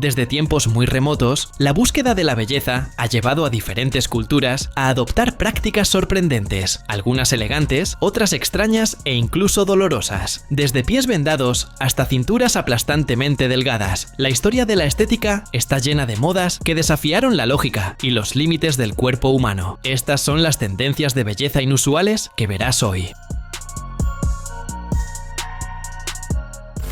Desde tiempos muy remotos, la búsqueda de la belleza ha llevado a diferentes culturas a adoptar prácticas sorprendentes, algunas elegantes, otras extrañas e incluso dolorosas. Desde pies vendados hasta cinturas aplastantemente delgadas, la historia de la estética está llena de modas que desafiaron la lógica y los límites del cuerpo humano. Estas son las tendencias de belleza inusuales que verás hoy.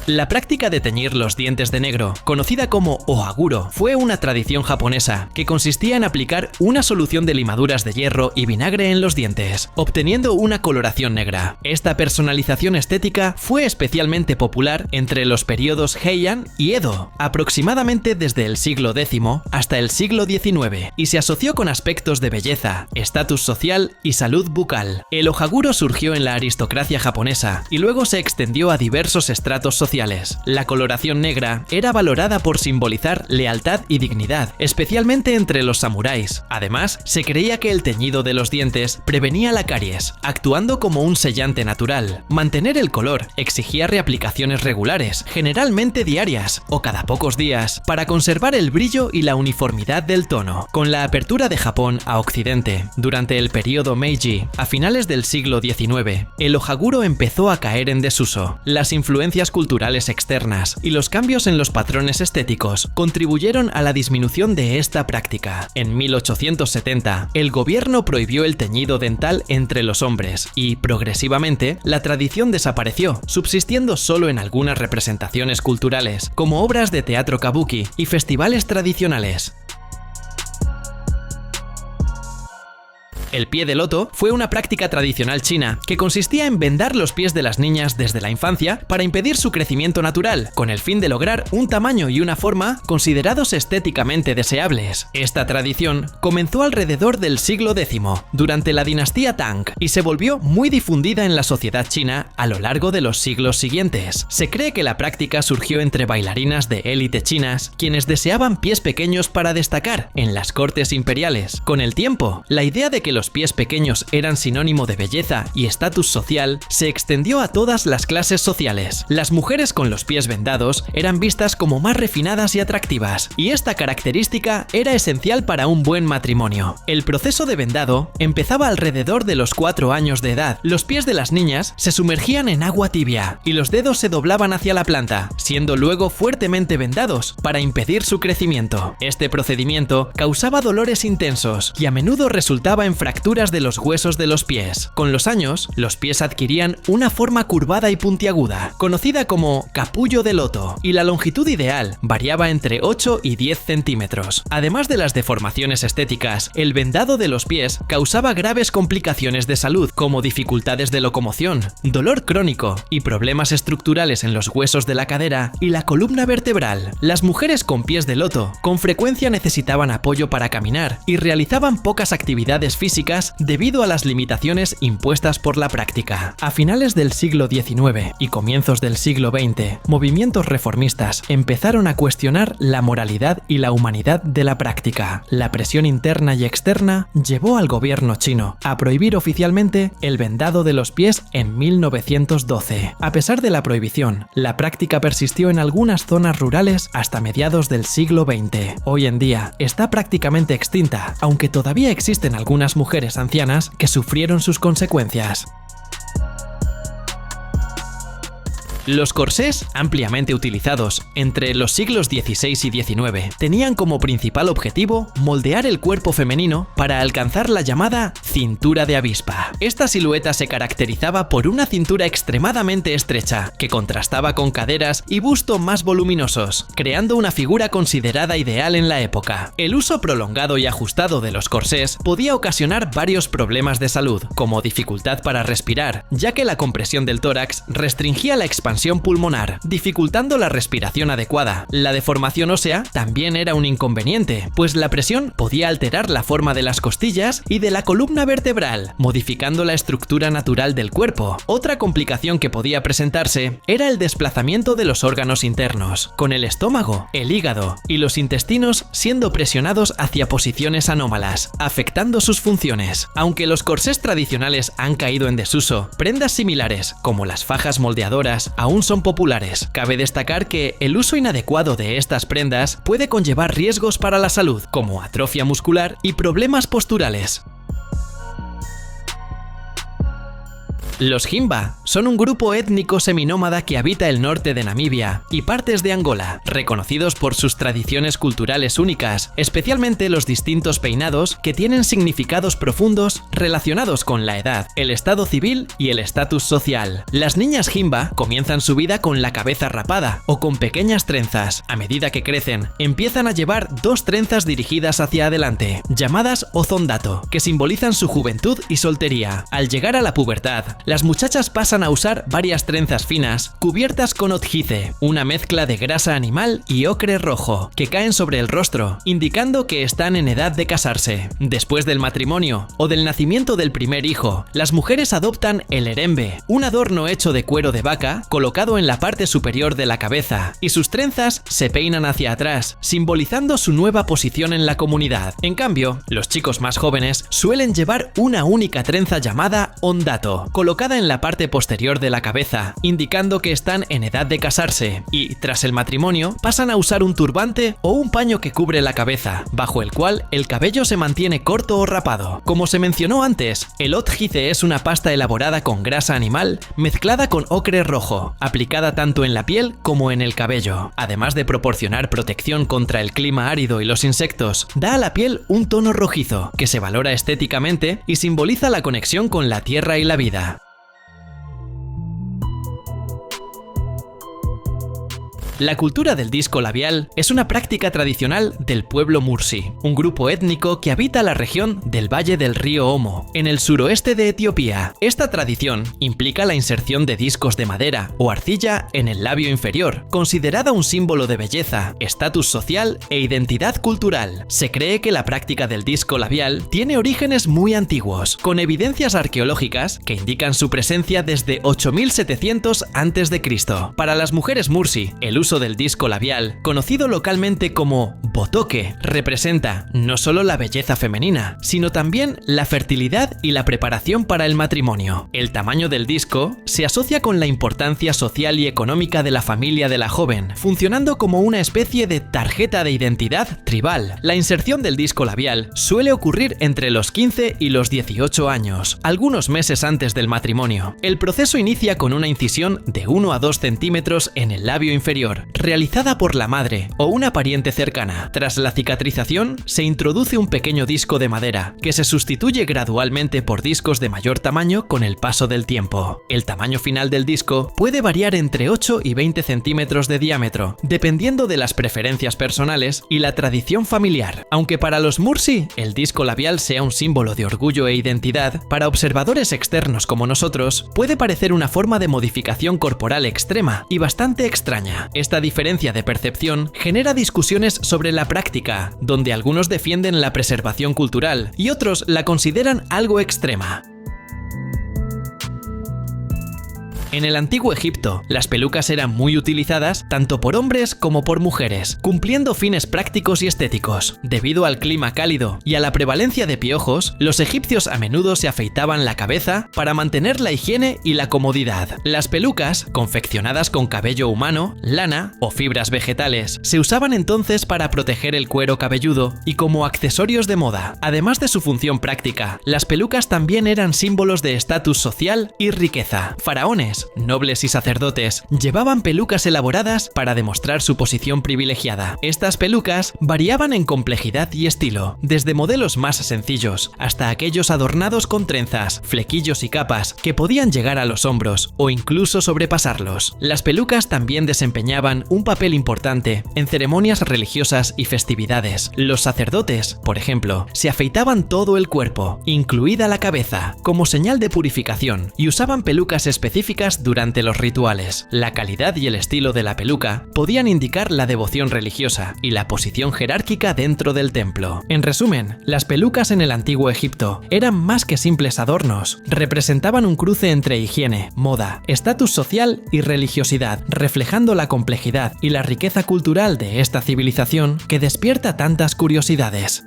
La práctica de teñir los dientes de negro, conocida como ohaguro, fue una tradición japonesa que consistía en aplicar una solución de limaduras de hierro y vinagre en los dientes, obteniendo una coloración negra. Esta personalización estética fue especialmente popular entre los periodos Heian y Edo, aproximadamente desde el siglo X hasta el siglo XIX, y se asoció con aspectos de belleza, estatus social y salud bucal. El ohaguro surgió en la aristocracia japonesa y luego se extendió a diversos estratos sociales. La coloración negra era valorada por simbolizar lealtad y dignidad, especialmente entre los samuráis. Además, se creía que el teñido de los dientes prevenía la caries, actuando como un sellante natural. Mantener el color exigía reaplicaciones regulares, generalmente diarias o cada pocos días, para conservar el brillo y la uniformidad del tono. Con la apertura de Japón a Occidente, durante el periodo Meiji, a finales del siglo XIX, el ohaguro empezó a caer en desuso. Las influencias culturales externas y los cambios en los patrones estéticos contribuyeron a la disminución de esta práctica. En 1870, el gobierno prohibió el teñido dental entre los hombres y, progresivamente, la tradición desapareció, subsistiendo solo en algunas representaciones culturales, como obras de teatro kabuki y festivales tradicionales. El pie de loto fue una práctica tradicional china que consistía en vendar los pies de las niñas desde la infancia para impedir su crecimiento natural, con el fin de lograr un tamaño y una forma considerados estéticamente deseables. Esta tradición comenzó alrededor del siglo X, durante la dinastía Tang, y se volvió muy difundida en la sociedad china a lo largo de los siglos siguientes. Se cree que la práctica surgió entre bailarinas de élite chinas, quienes deseaban pies pequeños para destacar en las cortes imperiales. Con el tiempo, la idea de que los pies pequeños eran sinónimo de belleza y estatus social se extendió a todas las clases sociales. Las mujeres con los pies vendados eran vistas como más refinadas y atractivas, y esta característica era esencial para un buen matrimonio. El proceso de vendado empezaba alrededor de los 4 años de edad. Los pies de las niñas se sumergían en agua tibia y los dedos se doblaban hacia la planta, siendo luego fuertemente vendados para impedir su crecimiento. Este procedimiento causaba dolores intensos y a menudo resultaba en fracturas de los huesos de los pies. Con los años, los pies adquirían una forma curvada y puntiaguda, conocida como capullo de loto, y la longitud ideal variaba entre 8 y 10 centímetros. Además de las deformaciones estéticas, el vendado de los pies causaba graves complicaciones de salud, como dificultades de locomoción, dolor crónico y problemas estructurales en los huesos de la cadera y la columna vertebral. Las mujeres con pies de loto con frecuencia necesitaban apoyo para caminar y realizaban pocas actividades físicas debido a las limitaciones impuestas por la práctica. A finales del siglo XIX y comienzos del siglo XX, movimientos reformistas empezaron a cuestionar la moralidad y la humanidad de la práctica. La presión interna y externa llevó al gobierno chino a prohibir oficialmente el vendado de los pies en 1912. A pesar de la prohibición, la práctica persistió en algunas zonas rurales hasta mediados del siglo XX. Hoy en día está prácticamente extinta, aunque todavía existen algunas mujeres ancianas que sufrieron sus consecuencias. Los corsés, ampliamente utilizados entre los siglos XVI y XIX, tenían como principal objetivo moldear el cuerpo femenino para alcanzar la llamada cintura de avispa. Esta silueta se caracterizaba por una cintura extremadamente estrecha, que contrastaba con caderas y busto más voluminosos, creando una figura considerada ideal en la época. El uso prolongado y ajustado de los corsés podía ocasionar varios problemas de salud, como dificultad para respirar, ya que la compresión del tórax restringía la expansión pulmonar, dificultando la respiración adecuada. La deformación ósea también era un inconveniente, pues la presión podía alterar la forma de las costillas y de la columna vertebral, modificando la estructura natural del cuerpo. Otra complicación que podía presentarse era el desplazamiento de los órganos internos, con el estómago, el hígado y los intestinos siendo presionados hacia posiciones anómalas, afectando sus funciones. Aunque los corsés tradicionales han caído en desuso, prendas similares, como las fajas moldeadoras, aún son populares. Cabe destacar que el uso inadecuado de estas prendas puede conllevar riesgos para la salud, como atrofia muscular y problemas posturales. Los Himba son un grupo étnico seminómada que habita el norte de Namibia y partes de Angola, reconocidos por sus tradiciones culturales únicas, especialmente los distintos peinados que tienen significados profundos relacionados con la edad, el estado civil y el estatus social. Las niñas Himba comienzan su vida con la cabeza rapada o con pequeñas trenzas. A medida que crecen, empiezan a llevar dos trenzas dirigidas hacia adelante, llamadas ozondato, que simbolizan su juventud y soltería. Al llegar a la pubertad, las muchachas pasan a usar varias trenzas finas cubiertas con otjice, una mezcla de grasa animal y ocre rojo, que caen sobre el rostro, indicando que están en edad de casarse. Después del matrimonio o del nacimiento del primer hijo, las mujeres adoptan el herembe, un adorno hecho de cuero de vaca colocado en la parte superior de la cabeza, y sus trenzas se peinan hacia atrás, simbolizando su nueva posición en la comunidad. En cambio, los chicos más jóvenes suelen llevar una única trenza llamada ondato, colocada en la parte posterior de la cabeza, indicando que están en edad de casarse, y tras el matrimonio pasan a usar un turbante o un paño que cubre la cabeza, bajo el cual el cabello se mantiene corto o rapado. Como se mencionó antes, el otjice es una pasta elaborada con grasa animal mezclada con ocre rojo, aplicada tanto en la piel como en el cabello. Además de proporcionar protección contra el clima árido y los insectos, da a la piel un tono rojizo, que se valora estéticamente y simboliza la conexión con la tierra y la vida. La cultura del disco labial es una práctica tradicional del pueblo Mursi, un grupo étnico que habita la región del Valle del Río Omo, en el suroeste de Etiopía. Esta tradición implica la inserción de discos de madera o arcilla en el labio inferior, considerada un símbolo de belleza, estatus social e identidad cultural. Se cree que la práctica del disco labial tiene orígenes muy antiguos, con evidencias arqueológicas que indican su presencia desde 8700 a.C. Para las mujeres Mursi, el uso del disco labial, conocido localmente como botoque, representa no solo la belleza femenina, sino también la fertilidad y la preparación para el matrimonio. El tamaño del disco se asocia con la importancia social y económica de la familia de la joven, funcionando como una especie de tarjeta de identidad tribal. La inserción del disco labial suele ocurrir entre los 15 y los 18 años, algunos meses antes del matrimonio. El proceso inicia con una incisión de 1 a 2 centímetros en el labio inferior, realizada por la madre o una pariente cercana. Tras la cicatrización, se introduce un pequeño disco de madera, que se sustituye gradualmente por discos de mayor tamaño con el paso del tiempo. El tamaño final del disco puede variar entre 8 y 20 centímetros de diámetro, dependiendo de las preferencias personales y la tradición familiar. Aunque para los Mursi el disco labial sea un símbolo de orgullo e identidad, para observadores externos como nosotros, puede parecer una forma de modificación corporal extrema y bastante extraña. Esta diferencia de percepción genera discusiones sobre la práctica, donde algunos defienden la preservación cultural y otros la consideran algo extrema. En el antiguo Egipto, las pelucas eran muy utilizadas tanto por hombres como por mujeres, cumpliendo fines prácticos y estéticos. Debido al clima cálido y a la prevalencia de piojos, los egipcios a menudo se afeitaban la cabeza para mantener la higiene y la comodidad. Las pelucas, confeccionadas con cabello humano, lana o fibras vegetales, se usaban entonces para proteger el cuero cabelludo y como accesorios de moda. Además de su función práctica, las pelucas también eran símbolos de estatus social y riqueza. Faraones, nobles y sacerdotes llevaban pelucas elaboradas para demostrar su posición privilegiada. Estas pelucas variaban en complejidad y estilo, desde modelos más sencillos hasta aquellos adornados con trenzas, flequillos y capas que podían llegar a los hombros o incluso sobrepasarlos. Las pelucas también desempeñaban un papel importante en ceremonias religiosas y festividades. Los sacerdotes, por ejemplo, se afeitaban todo el cuerpo, incluida la cabeza, como señal de purificación, y usaban pelucas específicas durante los rituales. La calidad y el estilo de la peluca podían indicar la devoción religiosa y la posición jerárquica dentro del templo. En resumen, las pelucas en el antiguo Egipto eran más que simples adornos, representaban un cruce entre higiene, moda, estatus social y religiosidad, reflejando la complejidad y la riqueza cultural de esta civilización que despierta tantas curiosidades.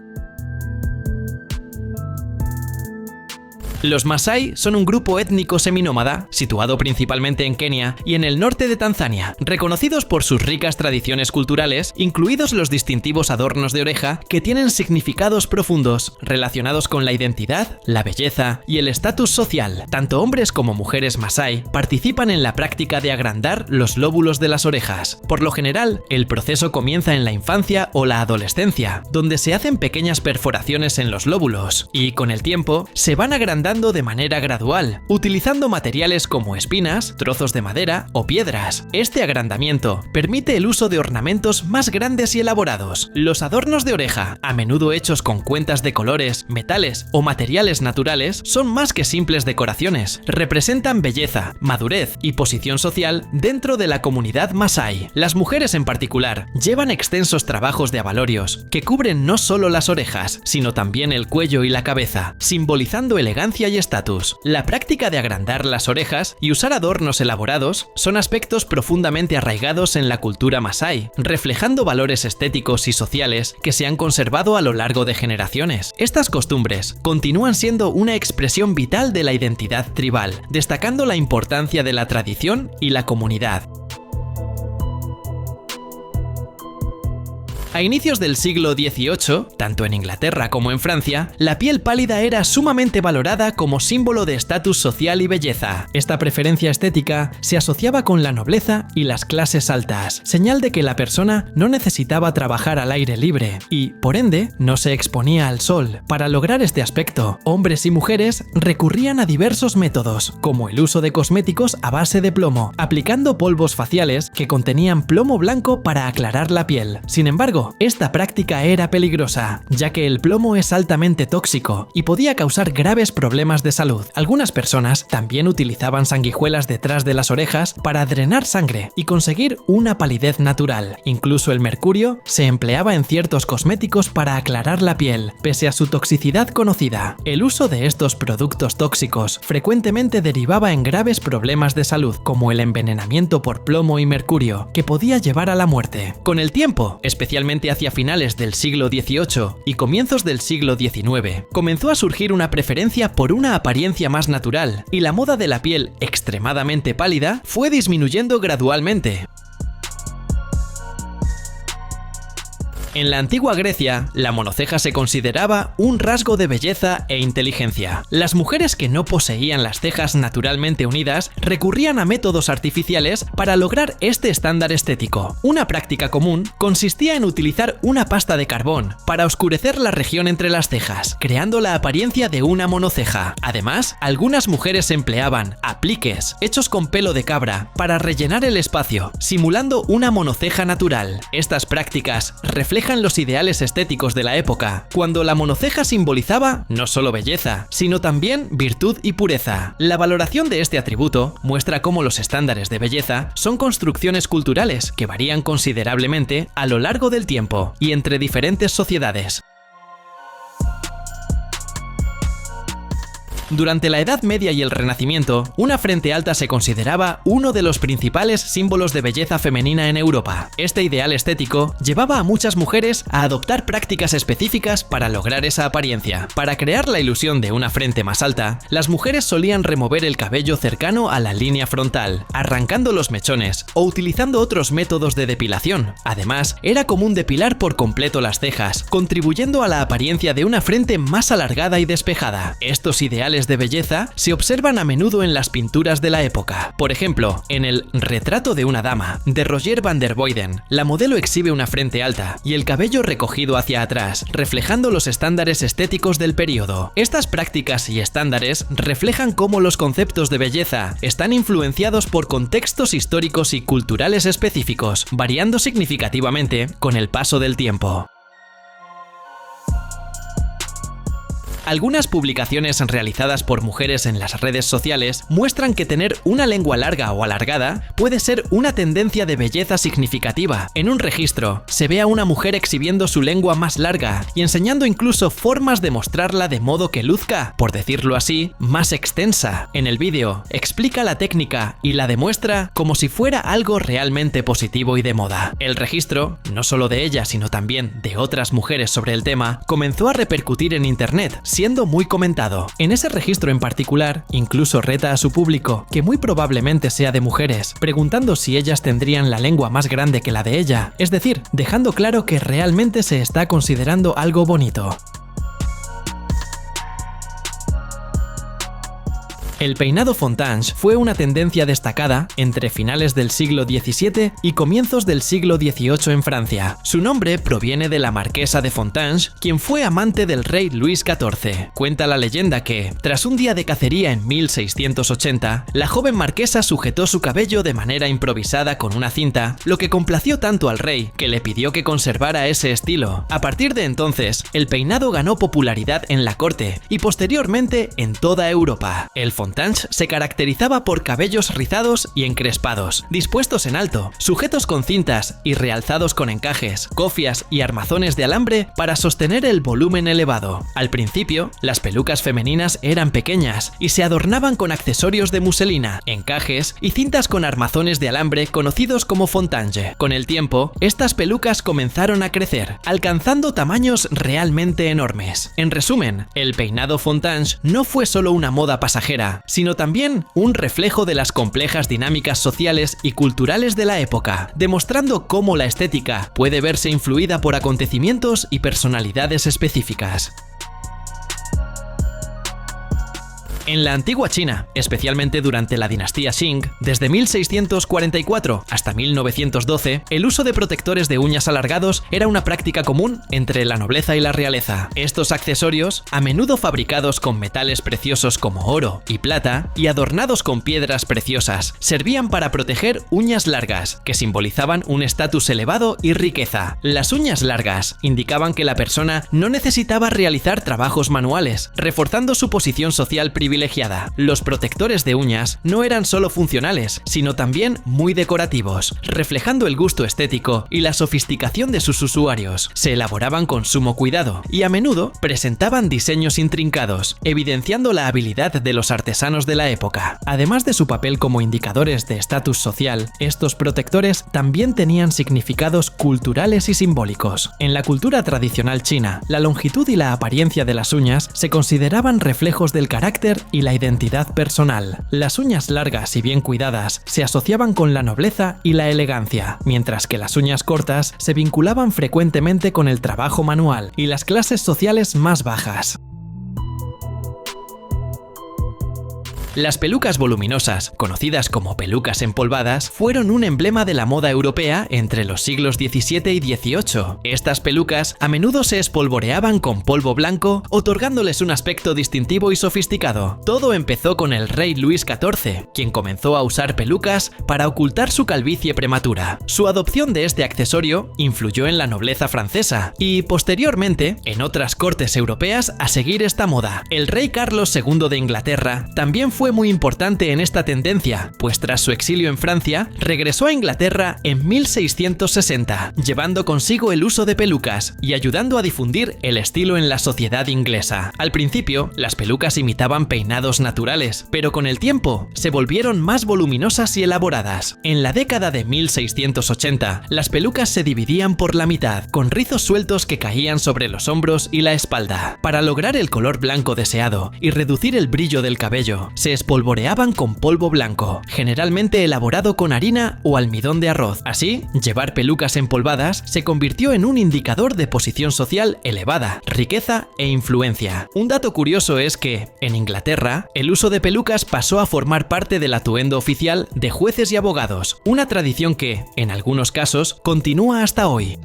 Los Masái son un grupo étnico seminómada situado principalmente en Kenia y en el norte de Tanzania, reconocidos por sus ricas tradiciones culturales, incluidos los distintivos adornos de oreja que tienen significados profundos relacionados con la identidad, la belleza y el estatus social. Tanto hombres como mujeres Masái participan en la práctica de agrandar los lóbulos de las orejas. Por lo general, el proceso comienza en la infancia o la adolescencia, donde se hacen pequeñas perforaciones en los lóbulos y con el tiempo se van agrandando de manera gradual, utilizando materiales como espinas, trozos de madera o piedras. Este agrandamiento permite el uso de ornamentos más grandes y elaborados. Los adornos de oreja, a menudo hechos con cuentas de colores, metales o materiales naturales, son más que simples decoraciones. Representan belleza, madurez y posición social dentro de la comunidad Masái. Las mujeres en particular llevan extensos trabajos de abalorios que cubren no solo las orejas, sino también el cuello y la cabeza, simbolizando elegancia y estatus. La práctica de agrandar las orejas y usar adornos elaborados son aspectos profundamente arraigados en la cultura Masái, reflejando valores estéticos y sociales que se han conservado a lo largo de generaciones. Estas costumbres continúan siendo una expresión vital de la identidad tribal, destacando la importancia de la tradición y la comunidad. A inicios del siglo XVIII, tanto en Inglaterra como en Francia, la piel pálida era sumamente valorada como símbolo de estatus social y belleza. Esta preferencia estética se asociaba con la nobleza y las clases altas, señal de que la persona no necesitaba trabajar al aire libre y, por ende, no se exponía al sol. Para lograr este aspecto, hombres y mujeres recurrían a diversos métodos, como el uso de cosméticos a base de plomo, aplicando polvos faciales que contenían plomo blanco para aclarar la piel. Sin embargo, esta práctica era peligrosa, ya que el plomo es altamente tóxico y podía causar graves problemas de salud. Algunas personas también utilizaban sanguijuelas detrás de las orejas para drenar sangre y conseguir una palidez natural. Incluso el mercurio se empleaba en ciertos cosméticos para aclarar la piel, pese a su toxicidad conocida. El uso de estos productos tóxicos frecuentemente derivaba en graves problemas de salud, como el envenenamiento por plomo y mercurio, que podía llevar a la muerte. Con el tiempo, especialmente hacia finales del siglo XVIII y comienzos del siglo XIX, comenzó a surgir una preferencia por una apariencia más natural, y la moda de la piel extremadamente pálida fue disminuyendo gradualmente. En la antigua Grecia, la monoceja se consideraba un rasgo de belleza e inteligencia. Las mujeres que no poseían las cejas naturalmente unidas recurrían a métodos artificiales para lograr este estándar estético. Una práctica común consistía en utilizar una pasta de carbón para oscurecer la región entre las cejas, creando la apariencia de una monoceja. Además, algunas mujeres empleaban apliques hechos con pelo de cabra para rellenar el espacio, simulando una monoceja natural. Estas prácticas reflejan los ideales estéticos de la época, cuando la monoceja simbolizaba no solo belleza, sino también virtud y pureza. La valoración de este atributo muestra cómo los estándares de belleza son construcciones culturales que varían considerablemente a lo largo del tiempo y entre diferentes sociedades. Durante la Edad Media y el Renacimiento, una frente alta se consideraba uno de los principales símbolos de belleza femenina en Europa. Este ideal estético llevaba a muchas mujeres a adoptar prácticas específicas para lograr esa apariencia. Para crear la ilusión de una frente más alta, las mujeres solían remover el cabello cercano a la línea frontal, arrancando los mechones o utilizando otros métodos de depilación. Además, era común depilar por completo las cejas, contribuyendo a la apariencia de una frente más alargada y despejada. Estos ideales de belleza se observan a menudo en las pinturas de la época. Por ejemplo, en el Retrato de una dama, de Roger van der Weyden, la modelo exhibe una frente alta y el cabello recogido hacia atrás, reflejando los estándares estéticos del periodo. Estas prácticas y estándares reflejan cómo los conceptos de belleza están influenciados por contextos históricos y culturales específicos, variando significativamente con el paso del tiempo. Algunas publicaciones realizadas por mujeres en las redes sociales muestran que tener una lengua larga o alargada puede ser una tendencia de belleza significativa. En un registro, se ve a una mujer exhibiendo su lengua más larga y enseñando incluso formas de mostrarla de modo que luzca, por decirlo así, más extensa. En el vídeo, explica la técnica y la demuestra como si fuera algo realmente positivo y de moda. El registro, no solo de ella sino también de otras mujeres sobre el tema, comenzó a repercutir en internet, siendo muy comentado. En ese registro en particular, incluso reta a su público, que muy probablemente sea de mujeres, preguntando si ellas tendrían la lengua más grande que la de ella, es decir, dejando claro que realmente se está considerando algo bonito. El peinado fontange fue una tendencia destacada entre finales del siglo XVII y comienzos del siglo XVIII en Francia. Su nombre proviene de la marquesa de Fontanges, quien fue amante del rey Luis XIV. Cuenta la leyenda que, tras un día de cacería en 1680, la joven marquesa sujetó su cabello de manera improvisada con una cinta, lo que complació tanto al rey que le pidió que conservara ese estilo. A partir de entonces, el peinado ganó popularidad en la corte y posteriormente en toda Europa. El fontange se caracterizaba por cabellos rizados y encrespados, dispuestos en alto, sujetos con cintas y realzados con encajes, cofias y armazones de alambre para sostener el volumen elevado. Al principio, las pelucas femeninas eran pequeñas y se adornaban con accesorios de muselina, encajes y cintas con armazones de alambre conocidos como fontange. Con el tiempo, estas pelucas comenzaron a crecer, alcanzando tamaños realmente enormes. En resumen, el peinado fontange no fue solo una moda pasajera, sino también un reflejo de las complejas dinámicas sociales y culturales de la época, demostrando cómo la estética puede verse influida por acontecimientos y personalidades específicas. En la antigua China, especialmente durante la dinastía Qing, desde 1644 hasta 1912, el uso de protectores de uñas alargados era una práctica común entre la nobleza y la realeza. Estos accesorios, a menudo fabricados con metales preciosos como oro y plata y adornados con piedras preciosas, servían para proteger uñas largas, que simbolizaban un estatus elevado y riqueza. Las uñas largas indicaban que la persona no necesitaba realizar trabajos manuales, reforzando su posición social privilegiada. Los protectores de uñas no eran solo funcionales, sino también muy decorativos, reflejando el gusto estético y la sofisticación de sus usuarios. Se elaboraban con sumo cuidado y a menudo presentaban diseños intrincados, evidenciando la habilidad de los artesanos de la época. Además de su papel como indicadores de estatus social, estos protectores también tenían significados culturales y simbólicos. En la cultura tradicional china, la longitud y la apariencia de las uñas se consideraban reflejos del carácter y la identidad personal. Las uñas largas y bien cuidadas se asociaban con la nobleza y la elegancia, mientras que las uñas cortas se vinculaban frecuentemente con el trabajo manual y las clases sociales más bajas. Las pelucas voluminosas, conocidas como pelucas empolvadas, fueron un emblema de la moda europea entre los siglos XVII y XVIII. Estas pelucas a menudo se espolvoreaban con polvo blanco, otorgándoles un aspecto distintivo y sofisticado. Todo empezó con el rey Luis XIV, quien comenzó a usar pelucas para ocultar su calvicie prematura. Su adopción de este accesorio influyó en la nobleza francesa y, posteriormente, en otras cortes europeas a seguir esta moda. El rey Carlos II de Inglaterra también fue muy importante en esta tendencia, pues tras su exilio en Francia, regresó a Inglaterra en 1660, llevando consigo el uso de pelucas y ayudando a difundir el estilo en la sociedad inglesa. Al principio, las pelucas imitaban peinados naturales, pero con el tiempo se volvieron más voluminosas y elaboradas. En la década de 1680, las pelucas se dividían por la mitad, con rizos sueltos que caían sobre los hombros y la espalda. Para lograr el color blanco deseado y reducir el brillo del cabello, se espolvoreaban con polvo blanco, generalmente elaborado con harina o almidón de arroz. Así, llevar pelucas empolvadas se convirtió en un indicador de posición social elevada, riqueza e influencia. Un dato curioso es que, en Inglaterra, el uso de pelucas pasó a formar parte del atuendo oficial de jueces y abogados, una tradición que, en algunos casos, continúa hasta hoy.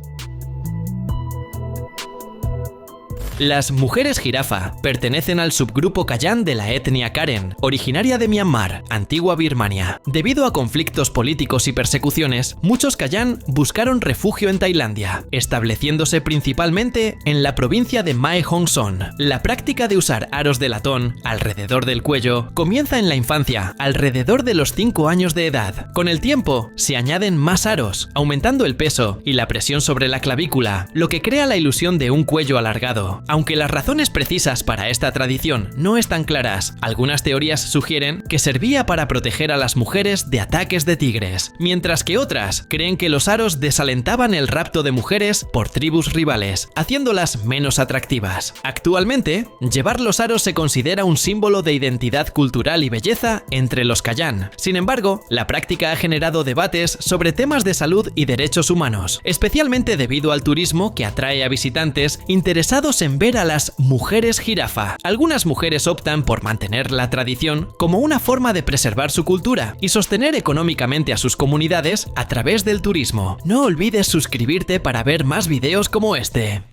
Las mujeres jirafa pertenecen al subgrupo Kayan de la etnia Karen, originaria de Myanmar, antigua Birmania. Debido a conflictos políticos y persecuciones, muchos Kayan buscaron refugio en Tailandia, estableciéndose principalmente en la provincia de Mae Hong Son. La práctica de usar aros de latón alrededor del cuello comienza en la infancia, alrededor de los 5 años de edad. Con el tiempo, se añaden más aros, aumentando el peso y la presión sobre la clavícula, lo que crea la ilusión de un cuello alargado. Aunque las razones precisas para esta tradición no están claras, algunas teorías sugieren que servía para proteger a las mujeres de ataques de tigres, mientras que otras creen que los aros desalentaban el rapto de mujeres por tribus rivales, haciéndolas menos atractivas. Actualmente, llevar los aros se considera un símbolo de identidad cultural y belleza entre los Kayan. Sin embargo, la práctica ha generado debates sobre temas de salud y derechos humanos, especialmente debido al turismo que atrae a visitantes interesados en ver a las mujeres jirafa. Algunas mujeres optan por mantener la tradición como una forma de preservar su cultura y sostener económicamente a sus comunidades a través del turismo. No olvides suscribirte para ver más videos como este.